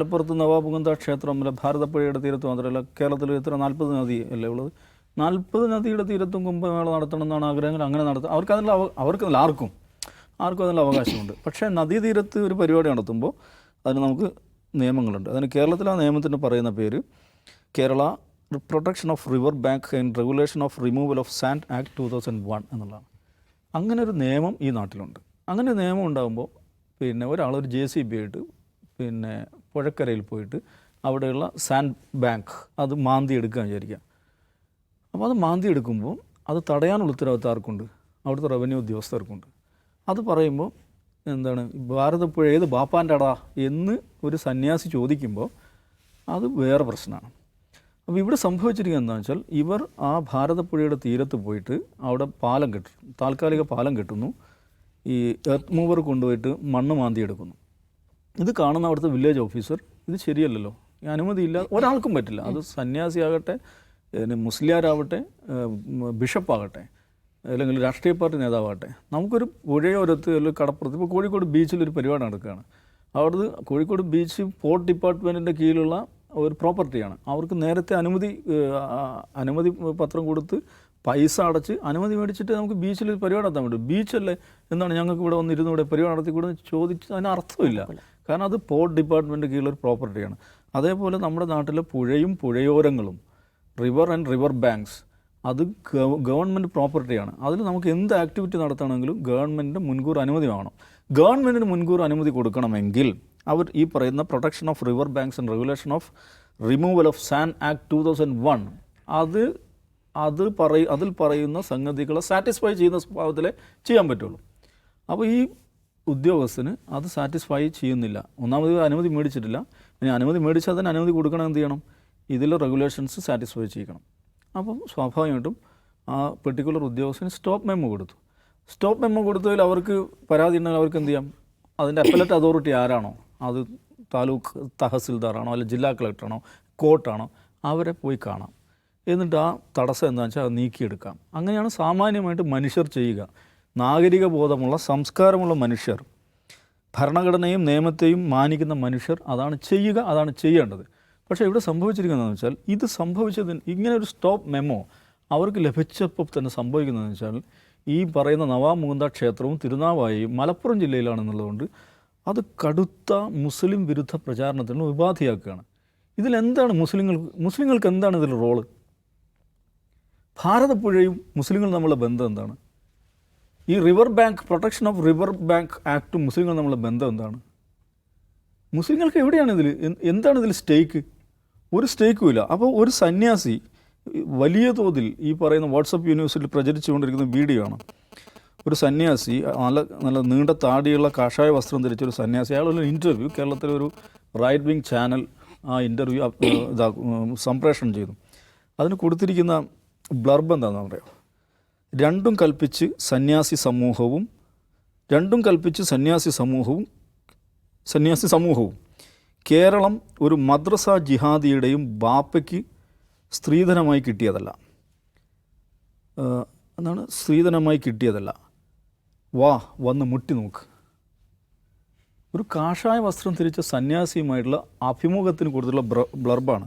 മലപ്പുറത്ത് നവാബുഗന്ധ ക്ഷേത്രം അല്ല ഭാരതപ്പുഴയുടെ തീരത്ത് മാത്രമല്ല കേരളത്തിൽ ഇത്ര 40 നദി അല്ലേ ഉള്ളത്. 40 നദിയുടെ തീരത്തും കുംഭമേള നടത്തണം എന്നാണ് ആഗ്രഹങ്ങൾ. അങ്ങനെ നടത്താം, അവർക്കതിൽ ആർക്കും അതിനുള്ള അവകാശമുണ്ട്. പക്ഷേ നദീതീരത്ത് ഒരു പരിപാടി നടത്തുമ്പോൾ അതിന് നമുക്ക് നിയമങ്ങളുണ്ട്. അതിന് കേരളത്തിൽ ആ നിയമത്തിന് പറയുന്ന പേര് Kerala protection of river bank and regulation of removal of sand act 2001 എന്നുള്ളതാണ്. അങ്ങനെ ഒരു നിയമം ഈ നാട്ടിലുണ്ട്. അങ്ങനെ ഒരു നിയമം ഉണ്ടാകുമ്പോൾ പിന്നെ ഒരാളൊരു JCB ആയിട്ട് പിന്നെ പുഴക്കരയിൽ പോയിട്ട് അവിടെയുള്ള സാൻഡ് ബാങ്ക് അത് മാന്തി എടുക്കാൻ വിചാരിക്കുക. അപ്പോൾ അത് മാന്തി എടുക്കുമ്പോൾ അത് തടയാനുള്ള ഉത്തരവാദിത്തം ആർക്കുണ്ട്? അവിടുത്തെ റവന്യൂ ഉദ്യോഗസ്ഥർക്കുണ്ട്. അത് പറയുമ്പോൾ എന്താണ്, ഭാരതപ്പുഴ ഏത് ബാപ്പാൻ്റെ അടാ എന്ന് ഒരു സന്യാസി ചോദിക്കുമ്പോൾ അത് വേറെ പ്രശ്നമാണ്. അപ്പോൾ ഇവിടെ സംഭവിച്ചിരിക്കുന്നത് എന്താണെന്ന് വെച്ചാൽ ഇവർ ആ ഭാരതപ്പുഴയുടെ തീരത്ത് പോയിട്ട് അവിടെ പാലം കെട്ടും, താൽക്കാലിക പാലം കെട്ടുന്നു. ഈ എർത്ത് മൂവർ കൊണ്ടുപോയിട്ട് മണ്ണ് മാന്തി എടുക്കുന്നു. ഇത് കാണുന്ന അവിടുത്തെ വില്ലേജ് ഓഫീസർ ഇത് ശരിയല്ലല്ലോ, ഈ അനുമതിയില്ല, ഒരാൾക്കും പറ്റില്ല. അത് സന്യാസിയാകട്ടെ, മുസ്ലിയാരാവട്ടെ, ബിഷപ്പാകട്ടെ, അല്ലെങ്കിൽ രാഷ്ട്രീയ പാർട്ടി നേതാവാകട്ടെ, നമുക്കൊരു പുഴയോരത്ത് അല്ലെങ്കിൽ കടപ്പുറത്ത് ഇപ്പോൾ കോഴിക്കോട് ബീച്ചിലൊരു പരിപാടി നടക്കുകയാണ്. അവിടുന്ന് കോഴിക്കോട് ബീച്ച് പോർട്ട് ഡിപ്പാർട്ട്മെൻറ്റിൻ്റെ കീഴിലുള്ള ഒരു പ്രോപ്പർട്ടിയാണ്. അവർക്ക് നേരത്തെ അനുമതി പത്രം കൊടുത്ത് പൈസ അടച്ച് അനുമതി മേടിച്ചിട്ട് നമുക്ക് ബീച്ചിൽ ഒരു പരിപാടി നടത്താൻ പറ്റും. ബീച്ചല്ലേ എന്താണ് ഞങ്ങൾക്ക് ഇവിടെ വന്നിരുന്നു ഇവിടെ പരിപാടി നടത്തിക്കൂടെ ചോദിച്ച് അതിന് അർത്ഥമില്ല. കാരണം അത് പോർട്ട് ഡിപ്പാർട്ട്മെൻറ്റ് കീഴിലൊരു പ്രോപ്പർട്ടിയാണ്. അതേപോലെ നമ്മുടെ നാട്ടിലെ പുഴയും പുഴയോരങ്ങളും റിവർ ആൻഡ് റിവർ ബാങ്ക്സ് അത് ഗവൺമെൻറ് പ്രോപ്പർട്ടിയാണ്. അതിൽ നമുക്ക് എന്ത് ആക്ടിവിറ്റി നടത്തണമെങ്കിലും ഗവൺമെൻറ്റിൻ്റെ മുൻകൂർ അനുമതി വേണം. ഗവൺമെൻറ്റിന് മുൻകൂർ അനുമതി കൊടുക്കണമെങ്കിൽ അവർ ഈ പറയുന്ന protection of river banks and regulation of removal of sand act 2001 അതിൽ പറയുന്ന സംഗതികളെ സാറ്റിസ്ഫൈ ചെയ്യുന്ന സ്വഭാവത്തിലേ ചെയ്യാൻ പറ്റുള്ളൂ. അപ്പോൾ ഈ ഉദ്യോഗസ്ഥന് അത് സാറ്റിസ്ഫൈ ചെയ്യുന്നില്ല. ഒന്നാമത് അനുമതി മേടിച്ചിട്ടില്ല. ഇനി അനുമതി മേടിച്ചാൽ തന്നെ അനുമതി കൊടുക്കണം, എന്ത് ചെയ്യണം, ഇതിലെ റെഗുലേഷൻസ് സാറ്റിസ്ഫൈ ചെയ്യണം. അപ്പം സ്വാഭാവികമായിട്ടും ആ പെർട്ടിക്കുലർ ഉദ്യോഗസ്ഥന് സ്റ്റോപ്പ് മെമ്മോ കൊടുത്തു. സ്റ്റോപ്പ് മെമ്മോ കൊടുത്തതിൽ അവർക്ക് പരാതി ഉണ്ടെങ്കിൽ അവർക്ക് എന്ത് ചെയ്യാം, അതിൻ്റെ അപ്പലറ്റ് അതോറിറ്റി ആരാണോ, അത് താലൂക്ക് തഹസിൽദാറാണോ അല്ലെങ്കിൽ ജില്ലാ കളക്ടറാണോ കോർട്ടാണോ, അവരെ പോയി കാണാം. എന്നിട്ട് ആ തടസ്സം എന്താണെന്ന് വെച്ചാൽ അത് നീക്കിയെടുക്കാം. അങ്ങനെയാണ് സാമാന്യമായിട്ട് മനുഷ്യർ ചെയ്യുക. നാഗരിക ബോധമുള്ള സംസ്കാരമുള്ള മനുഷ്യർ, ഭരണഘടനയും നിയമത്തെയും മാനിക്കുന്ന മനുഷ്യർ അതാണ് ചെയ്യുക, അതാണ് ചെയ്യേണ്ടത്. പക്ഷേ ഇവിടെ സംഭവിച്ചിരിക്കുന്നതെന്ന് വെച്ചാൽ ഇത് സംഭവിച്ചതിന് ഇങ്ങനെ ഒരു സ്റ്റോപ്പ് മെമ്മോ അവർക്ക് ലഭിച്ചപ്പോൾ തന്നെ സംഭവിക്കുന്നതെന്ന് വെച്ചാൽ ഈ പറയുന്ന നവാബുഗന്ധ ക്ഷേത്രവും തിരുനാവായയും മലപ്പുറം ജില്ലയിലാണെന്നുള്ളതുകൊണ്ട് അത് കടുത്ത മുസ്ലിം വിരുദ്ധ പ്രചാരണത്തിന് ഉപാധിയാക്കുകയാണ്. ഇതിലെന്താണ് മുസ്ലിങ്ങൾക്ക് എന്താണ് ഇതിൽ റോള്? ഭാരതപ്പുഴയും മുസ്ലിങ്ങൾ തമ്മിലുള്ള ബന്ധം എന്താണ്? ഈ river bank protection of river bank ആക്ടും മുസ്ലിങ്ങൾ തമ്മിലുള്ള ബന്ധം എന്താണ്? മുസ്ലിങ്ങൾക്ക് എവിടെയാണ് ഇതിൽ എന്താണ് ഇതിൽ സ്റ്റേക്ക്? ഒരു സ്റ്റേക്കും ഇല്ല. അപ്പോൾ ഒരു സന്യാസി വലിയ തോതിൽ ഈ പറയുന്ന വാട്സപ്പ് യൂണിവേഴ്സിറ്റിയിൽ പ്രചരിച്ചുകൊണ്ടിരിക്കുന്ന വീഡിയോ ആണ്. ഒരു സന്യാസി നല്ല നീണ്ട താടിയുള്ള കാഷായ വസ്ത്രം ധരിച്ചൊരു സന്യാസി, അയാളൊരു ഇൻ്റർവ്യൂ കേരളത്തിലെ ഒരു റൈറ്റ് വിങ് ചാനൽ ആ ഇൻ്റർവ്യൂ സംപ്രേഷണം ചെയ്തു. അതിന് കൊടുത്തിരിക്കുന്ന ബ്ലർബ് എന്താണെന്ന് പറയാം, രണ്ടും കൽപ്പിച്ച് സന്യാസി സമൂഹവും കേരളം ഒരു മദ്രസ ജിഹാദിയുടെയും ബാപ്പയ്ക്ക് സ്ത്രീധനമായി കിട്ടിയതല്ല. എന്താണ് സ്ത്രീധനമായി കിട്ടിയതല്ല, വന്ന് മുട്ടി നോക്ക്. ഒരു കാഷായ വസ്ത്രം ധരിച്ച സന്യാസിയുമായിട്ടുള്ള അഭിമുഖത്തിന് കൊടുത്തുള്ള ബ്ലർബാണ്.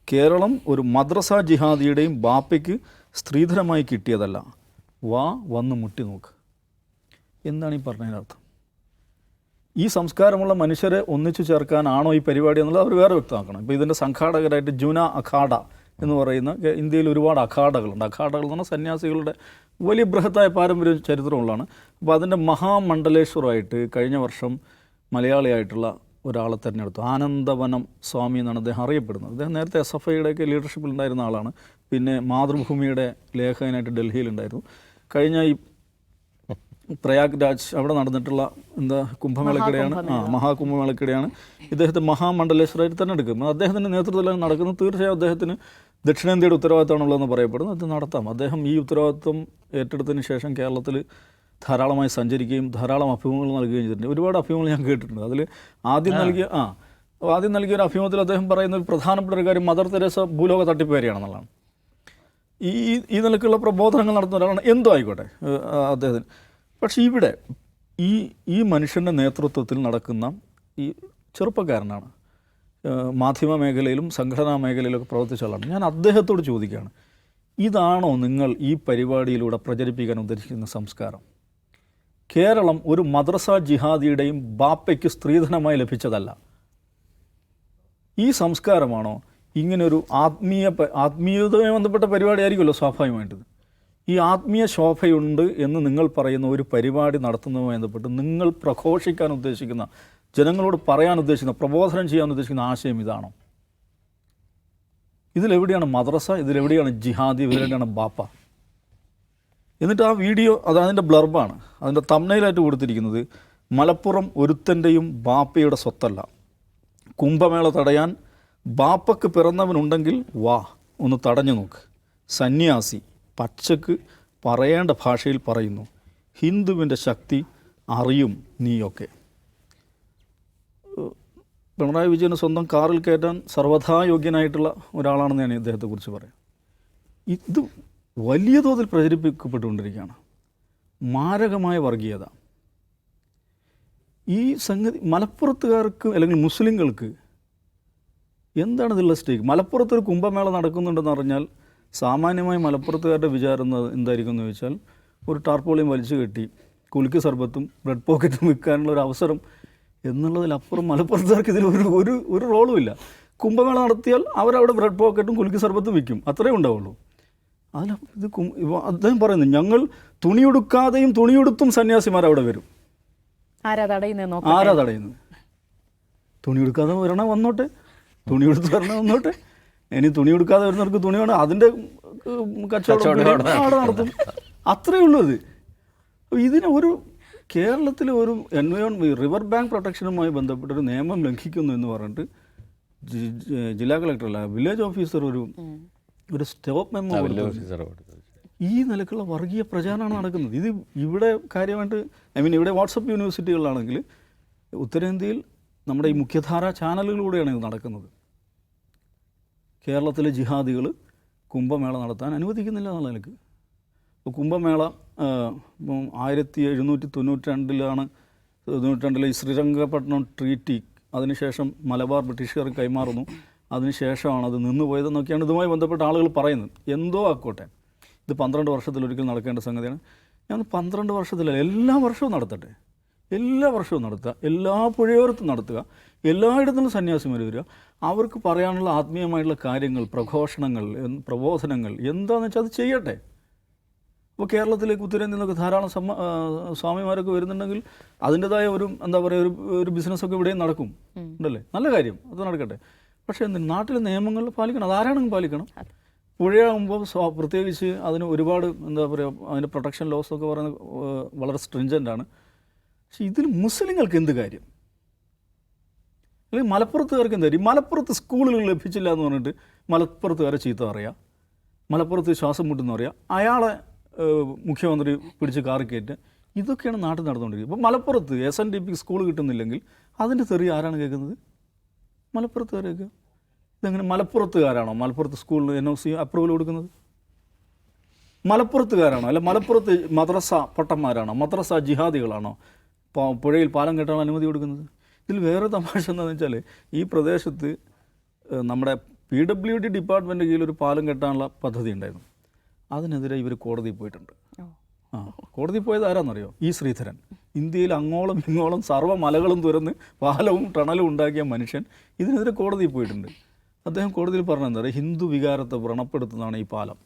കേരളം ഒരു മദ്രസ ജിഹാദിയുടെയും ബാപ്പയ്ക്ക് സ്ത്രീധനമായി കിട്ടിയതല്ല, വന്ന് മുട്ടി നോക്ക്. എന്താണ് ഈ പറഞ്ഞതിനർത്ഥം? ഈ സംസ്കാരമുള്ള മനുഷ്യരെ ഒന്നിച്ചു ചേർക്കാനാണോ ഈ പരിപാടി എന്നുള്ളത് അവർ വേറെ വ്യക്തമാക്കണം. ഇപ്പോൾ ഇതിൻ്റെ സംഘാടകരായിട്ട് ജുന അഖാഡ എന്ന് പറയുന്ന, ഇന്ത്യയിൽ ഒരുപാട് അഖാഡകളുണ്ട്. അഖാഡകൾ എന്ന് പറഞ്ഞാൽ സന്യാസികളുടെ വലിയ ബൃഹത്തായ പാരമ്പര്യ ചരിത്രമുള്ളതാണ്. അപ്പോൾ അതിൻ്റെ മഹാമണ്ഡലേശ്വരമായിട്ട് കഴിഞ്ഞ വർഷം മലയാളിയായിട്ടുള്ള ഒരാളെ തിരഞ്ഞെടുത്തു. ആനന്ദവനം സ്വാമി എന്നാണ് അദ്ദേഹം അറിയപ്പെടുന്നത്. അദ്ദേഹം നേരത്തെ SFIയുടെയൊക്കെ ലീഡർഷിപ്പിൽ ഉണ്ടായിരുന്ന ആളാണ്. പിന്നെ മാതൃഭൂമിയുടെ ലേഖകനായിട്ട് ഡൽഹിയിലുണ്ടായിരുന്നു. കഴിഞ്ഞ ഈ പ്രയാഗ് രാജ് അവിടെ നടന്നിട്ടുള്ള കുംഭമേളക്കിടെയാണ്, മഹാകുംഭമേളക്കിടെയാണ് ഇദ്ദേഹത്തെ മഹാമണ്ഡലേശ്വരമായിട്ട് തിരഞ്ഞെടുക്കുന്നത്. അദ്ദേഹത്തിൻ്റെ നേതൃത്വത്തിലാണ് നടക്കുന്നത്. തീർച്ചയായും അദ്ദേഹത്തിന് ദക്ഷിണേന്ത്യയുടെ ഉത്തരവാദിത്തമാണുള്ളതെന്ന് പറയപ്പെടുന്നു. അത് നടത്താം. അദ്ദേഹം ഈ ഉത്തരവാദിത്വം ഏറ്റെടുത്തതിന് ശേഷം കേരളത്തിൽ ധാരാളമായി സഞ്ചരിക്കുകയും ധാരാളം അഭിമുഖങ്ങൾ നൽകുകയും ചെയ്തിട്ടുണ്ട്. ഒരുപാട് അഭിമുഖങ്ങൾ ഞാൻ കേട്ടിട്ടുണ്ട്. അതിൽ ആദ്യം നൽകിയ ഒരു അഭിമുഖത്തിൽ അദ്ദേഹം പറയുന്ന ഒരു പ്രധാനപ്പെട്ട ഒരു കാര്യം മദർ തെരേസ ഭൂലോക തട്ടിപ്പേരിയാണെന്നുള്ളതാണ്. ഈ നിലക്കുള്ള പ്രബോധനങ്ങൾ നടത്തുന്ന ഒരാളാണ്, എന്തോ ആയിക്കോട്ടെ അദ്ദേഹത്തിന്. പക്ഷേ ഇവിടെ ഈ മനുഷ്യൻ്റെ നേതൃത്വത്തിൽ നടക്കുന്ന ഈ ചെറുപ്പക്കാരനാണ് മാധ്യമ മേഖലയിലും സംഘടനാ മേഖലയിലൊക്കെ പ്രവർത്തിച്ച ആളാണ്. ഞാൻ അദ്ദേഹത്തോട് ചോദിക്കുകയാണ്, ഇതാണോ നിങ്ങൾ ഈ പരിപാടിയിലൂടെ പ്രചരിപ്പിക്കാൻ ഉദ്ദേശിക്കുന്ന സംസ്കാരം? കേരളം ഒരു മദ്രസ ജിഹാദിയുടെയും ബാപ്പയ്ക്ക് സ്ത്രീധനമായി ലഭിച്ചതല്ല. ഈ സംസ്കാരമാണോ? ഇങ്ങനൊരു ആത്മീയതയുമായി ബന്ധപ്പെട്ട പരിപാടി ആയിരിക്കുമല്ലോ സ്വാഭാവികമായിട്ടത്. ഈ ആത്മീയ ശോഭയുണ്ട് എന്ന് നിങ്ങൾ പറയുന്ന ഒരു പരിപാടി നടത്തുന്നതുമായി ബന്ധപ്പെട്ട് നിങ്ങൾ പ്രഘോഷിക്കാൻ ഉദ്ദേശിക്കുന്ന, ജനങ്ങളോട് പറയാൻ ഉദ്ദേശിക്കുന്ന, പ്രബോധനം ചെയ്യാൻ ഉദ്ദേശിക്കുന്ന ആശയം ഇതാണോ? ഇതിലെവിടെയാണ് മദ്രസ? ഇതിലെവിടെയാണ് ജിഹാദി? ഇതിലെവിടെയാണ് ബാപ്പ? എന്നിട്ട് ആ വീഡിയോ അതിൻ്റെ ബ്ലർബാണ്, അതിൻ്റെ തംബ്നെയിലായിട്ട് കൊടുത്തിരിക്കുന്നത് മലപ്പുറം ഒരുത്തൻ്റെയും ബാപ്പയുടെ സ്വത്തല്ല, കുംഭമേള തടയാൻ ബാപ്പക്ക് പിറന്നവനുണ്ടെങ്കിൽ വാ ഒന്ന് തടഞ്ഞു നോക്ക്, സന്യാസി പച്ചക്ക് പറയേണ്ട ഭാഷയിൽ പറയുന്നു, ഹിന്ദുവിൻ്റെ ശക്തി അറിയും നീയൊക്കെ. പിണറായി വിജയന് സ്വന്തം കാറിൽ കയറ്റാൻ സർവ്വഥാ യോഗ്യനായിട്ടുള്ള ഒരാളാണെന്ന് ഞാൻ ഇദ്ദേഹത്തെക്കുറിച്ച് പറയാം. ഇത് വലിയ തോതിൽ പ്രചരിപ്പിക്കപ്പെട്ടുകൊണ്ടിരിക്കുകയാണ്. മാരകമായ വർഗീയത. ഈ സംഗതി മലപ്പുറത്തുകാർക്ക് അല്ലെങ്കിൽ മുസ്ലിങ്ങൾക്ക് എന്താണ് ഇതിലുള്ള സ്റ്റേക്ക്? മലപ്പുറത്തൊരു കുംഭമേള നടക്കുന്നുണ്ടെന്ന് പറഞ്ഞാൽ സാമാന്യമായി മലപ്പുറത്തുകാരുടെ വിചാരം എന്തായിരിക്കും എന്ന് ചോദിച്ചാൽ, ഒരു ടാർപോളിയും വലിച്ചു കെട്ടി കുലുക്കി സർബത്തും ബ്രെഡ് പോക്കറ്റും വിൽക്കാനുള്ള ഒരു അവസരം എന്നുള്ളതിലപ്പുറം മലപ്പുറത്തുകാർക്ക് ഇതിൽ ഒരു റോളും ഇല്ല. കുംഭമേള നടത്തിയാൽ അവരവിടെ ബ്രെഡ് പോക്കറ്റും കുലുക്കി സർബത്തും വിൽക്കും, അത്രേ ഉണ്ടാവുള്ളൂ. അതിൽ ഇത് അദ്ദേഹം പറയുന്നു, ഞങ്ങൾ തുണിയെടുക്കാതെയും തുണിയെടുത്തും സന്യാസിമാരവിടെ വരും. ആരാ തടയുന്നത്? തുണിയെടുക്കാതെ വരണം വന്നോട്ടെ, തുണിയെടുത്ത് വരണം വന്നോട്ടെ. ഇനി തുണിയെടുക്കാതെ വരുന്നവർക്ക് തുണി വേണം, അതിൻ്റെ കച്ചവടം അവിടെ നടത്തും. അത്രയേ ഉള്ളൂ. ഇതിന് ഒരു കേരളത്തിലെ ഒരു റിവർ ബാങ്ക് പ്രൊട്ടക്ഷനുമായി ബന്ധപ്പെട്ടൊരു നിയമം ലംഘിക്കുന്നു എന്ന് പറഞ്ഞിട്ട് ജില്ലാ കളക്ടറല്ല, വില്ലേജ് ഓഫീസർ ഒരു സ്റ്റോപ്പ് മെമ്മോ ഈ നിലക്കുള്ള വർഗീയ പ്രചാരണമാണ് നടക്കുന്നത്. ഇത് ഇവിടെ കാര്യമായിട്ട് ഇവിടെ വാട്സപ്പ് യൂണിവേഴ്സിറ്റികളിലാണെങ്കിൽ ഉത്തരേന്ത്യയിൽ നമ്മുടെ ഈ മുഖ്യധാരാ ചാനലുകളിലൂടെയാണ് ഇത് നടക്കുന്നത്. കേരളത്തിലെ ജിഹാദികൾ കുംഭമേള നടത്താൻ അനുവദിക്കുന്നില്ല എന്നുള്ള നിലക്ക്. ഇപ്പോൾ കുംഭമേള 1792 ഈ ശ്രീരംഗപട്ടണം ട്രീറ്റി, അതിനുശേഷം മലബാർ ബ്രിട്ടീഷുകാർക്ക് കൈമാറുന്നു, അതിനുശേഷമാണ് അത് നിന്നുപോയതെന്നൊക്കെയാണ് ഇതുമായി ബന്ധപ്പെട്ട ആളുകൾ പറയുന്നത്. എന്തോ ആക്കോട്ടെ, ഇത് 12 വർഷത്തിലൊരിക്കൽ നടക്കേണ്ട സംഗതിയാണ്. ഞാൻ 12 വർഷത്തിലല്ല, എല്ലാ വർഷവും നടത്തട്ടെ, എല്ലാ വർഷവും നടത്തുക, എല്ലാ പുഴയോരത്തും നടത്തുക, എല്ലായിടത്തും സന്യാസിമാർ വരിക, അവർക്ക് പറയാനുള്ള ആത്മീയമായിട്ടുള്ള കാര്യങ്ങൾ, പ്രഘോഷണങ്ങൾ, പ്രബോധനങ്ങൾ എന്താണെന്ന് വെച്ചാൽ അത് ചെയ്യട്ടെ. അപ്പോൾ കേരളത്തിലേക്ക് ഉത്തരേന്ത്യയിൽ നിന്നൊക്കെ ധാരാളം സ്വാമിമാരൊക്കെ വരുന്നുണ്ടെങ്കിൽ അതിൻ്റെതായ ഒരു എന്താ പറയുക ഒരു ബിസിനസ്സൊക്കെ ഇവിടെയും നടക്കും, ഉണ്ടല്ലേ, നല്ല കാര്യം, അത് നടക്കട്ടെ. പക്ഷേ നാട്ടിലെ നിയമങ്ങൾ പാലിക്കണം, അതാരാണെങ്കിലും പാലിക്കണം. പുഴയാകുമ്പോൾ പ്രത്യേകിച്ച് അതിന് ഒരുപാട് എന്താ പറയുക, അതിൻ്റെ പ്രൊട്ടക്ഷൻ ലോസ് ഒക്കെ പറയുന്നത് വളരെ സ്ട്രിഞ്ചൻ്റാണ്. പക്ഷേ ഇതിൽ മുസ്ലിങ്ങൾക്ക് എന്ത് കാര്യം? അല്ലെങ്കിൽ മലപ്പുറത്തുകാർക്ക് എന്ത് കാര്യം? മലപ്പുറത്ത് സ്കൂളുകൾ ലഭിച്ചില്ല എന്ന് പറഞ്ഞിട്ട് മലപ്പുറത്തുകാരെ ചീത്ത പറയുക, മലപ്പുറത്ത് ശ്വാസം മുട്ടെന്ന് പറയുക, അയാളെ മുഖ്യമന്ത്രി പിടിച്ച് കാറി കയറ്റുക, ഇതൊക്കെയാണ് നാട്ടിൽ നടന്നുകൊണ്ടിരിക്കുന്നത്. ഇപ്പോൾ മലപ്പുറത്ത് SNDP സ്കൂൾ കിട്ടുന്നില്ലെങ്കിൽ അതിൻ്റെ തെറി ആരാണ് കേൾക്കുന്നത്? മലപ്പുറത്തുകാരൊക്കെ. ഇതെങ്ങനെ മലപ്പുറത്തുകാരാണോ മലപ്പുറത്ത് സ്കൂളിന് NOC അപ്രൂവൽ കൊടുക്കുന്നത്? മലപ്പുറത്തുകാരാണോ? അല്ല മലപ്പുറത്ത് മദ്രസ പൊട്ടന്മാരാണോ, മദ്രസ ജിഹാദികളാണോ പുഴയിൽ പാലം കെട്ടാൻ അനുമതി കൊടുക്കുന്നത്? ഇതിൽ വേറെ തമാശ എന്താണെന്ന് വെച്ചാൽ, ഈ പ്രദേശത്ത് നമ്മുടെ PWD ഡിപ്പാർട്ട്മെൻറ്റ് കീഴിൽ ഒരു പാലം കെട്ടാനുള്ള പദ്ധതി ഉണ്ടായിരുന്നു. അതിനെതിരെ ഇവർ കോടതിയിൽ പോയിട്ടുണ്ട്. കോടതിയിൽ പോയത് ആരാന്നറിയോ? ഈ ശ്രീധരൻ. ഇന്ത്യയിൽ അങ്ങോളം ഇങ്ങോളം സർവ്വ മലകളും തുരന്ന് പാലവും ടണലും ഉണ്ടാക്കിയ മനുഷ്യൻ ഇതിനെതിരെ കോടതിയിൽ പോയിട്ടുണ്ട്. അദ്ദേഹം കോടതിയിൽ പറഞ്ഞെന്താ പറയുക, ഹിന്ദു വികാരത്തെ വ്രണപ്പെടുത്തുന്നതാണ് ഈ പാലം.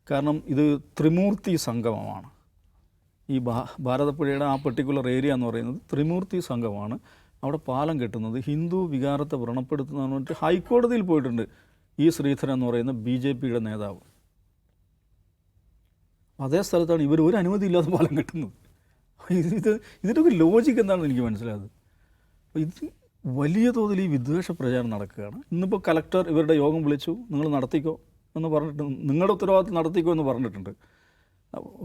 കാരണം ഇത് ത്രിമൂർത്തി സംഗമമാണ്. ഈ ഭാരതപ്പുഴയുടെ ആ പെർട്ടിക്കുലർ ഏരിയ എന്ന് പറയുന്നത് ത്രിമൂർത്തി സംഗമമാണ്. അവിടെ പാലം കെട്ടുന്നത് ഹിന്ദു വികാരത്തെ വ്രണപ്പെടുത്തുന്നതെന്ന് പറഞ്ഞിട്ട് ഹൈക്കോടതിയിൽ പോയിട്ടുണ്ട് ഈ ശ്രീധരൻ എന്ന് പറയുന്ന BJPയുടെ നേതാവ്. അതേ സ്ഥലത്താണ് ഇവർ ഒരു അനുമതി ഇല്ലാതെ പാലം കെട്ടുന്നത്. ഇതിൻ്റെയൊക്കെ ലോജിക്ക് എന്താണെന്ന് എനിക്ക് മനസ്സിലായത്. ഇത് വലിയ തോതിൽ ഈ വിദ്വേഷ പ്രചാരണം നടക്കുകയാണ്. ഇന്നിപ്പോൾ കലക്ടർ ഇവരുടെ യോഗം വിളിച്ചു, നിങ്ങൾ നടത്തിക്കോ എന്ന് പറഞ്ഞിട്ട്, നിങ്ങളുടെ ഉത്തരവാദിത്വം നടത്തിക്കോ എന്ന് പറഞ്ഞിട്ടുണ്ട്.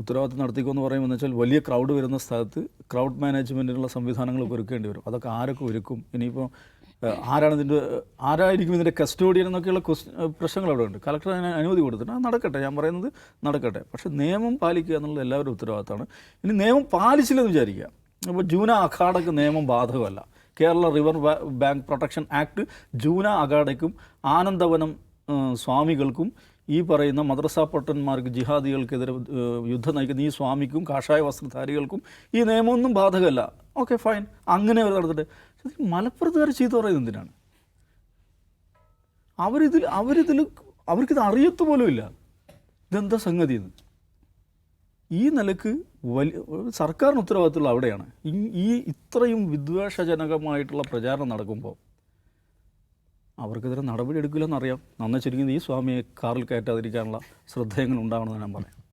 ഉത്തരവാദിത്വം നടത്തിക്കോ എന്ന് പറയുമ്പോൾ വെച്ചാൽ വലിയ ക്രൗഡ് വരുന്ന സ്ഥലത്ത് ക്രൗഡ് മാനേജ്മെൻറ്റിനുള്ള സംവിധാനങ്ങളൊക്കെ ഒരുക്കേണ്ടി വരും. അതൊക്കെ ആരൊക്കെ ഒരുക്കും? ഇനിയിപ്പോൾ ആരായിരിക്കും ഇതിൻ്റെ കസ്റ്റോഡിയൻ എന്നൊക്കെയുള്ള പ്രശ്നങ്ങൾ അവിടെ ഉണ്ട്. കളക്ടർ അതിന് അനുമതി കൊടുത്തിട്ട് അത് നടക്കട്ടെ, ഞാൻ പറയുന്നത് നടക്കട്ടെ. പക്ഷേ നിയമം പാലിക്കുക എന്നുള്ളത് എല്ലാവരും ഉത്തരവാദിത്തമാണ്. ഇനി നിയമം പാലിച്ചില്ലെന്ന് വിചാരിക്കുക. അപ്പോൾ ജൂന അഖാഡക്ക് നിയമം ബാധകമല്ല, Kerala river bank protection act Juna അഖാഡയ്ക്കും ആനന്ദവനം സ്വാമികൾക്കും ഈ പറയുന്ന മദ്രസ പൊട്ടന്മാർക്ക് ജിഹാദികൾക്കെതിരെ യുദ്ധം നയിക്കുന്ന ഈ സ്വാമിക്കും കാഷായ വസ്ത്രധാരികൾക്കും ഈ നിയമമൊന്നും ബാധകമല്ല. ഓക്കെ ഫൈൻ, അങ്ങനെ അവർ നടത്തിട്ട് മലപ്പുറത്തുകാർ ചീത്ത പറയുന്നത് എന്തിനാണ്? അവർക്കിത് അറിയത്ത് പോലും ഇല്ല ഇതെന്താ സംഗതി എന്ന്. ഈ നിലക്ക് സർക്കാരിന് ഉത്തരവാദിത്തമുള്ള അവിടെയാണ്. ഈ ഇത്രയും വിദ്വേഷജനകമായിട്ടുള്ള പ്രചാരണം നടക്കുമ്പോൾ അവർക്കെതിരെ നടപടി എടുക്കില്ലെന്നറിയാം. നന്നേ ചുരുങ്ങിയത് ഈ സ്വാമിയെ കാറിൽ കയറ്റാതിരിക്കാനുള്ള ശ്രദ്ധയെങ്കിലും ഉണ്ടാവണമെന്ന് ഞാൻ പറയാം.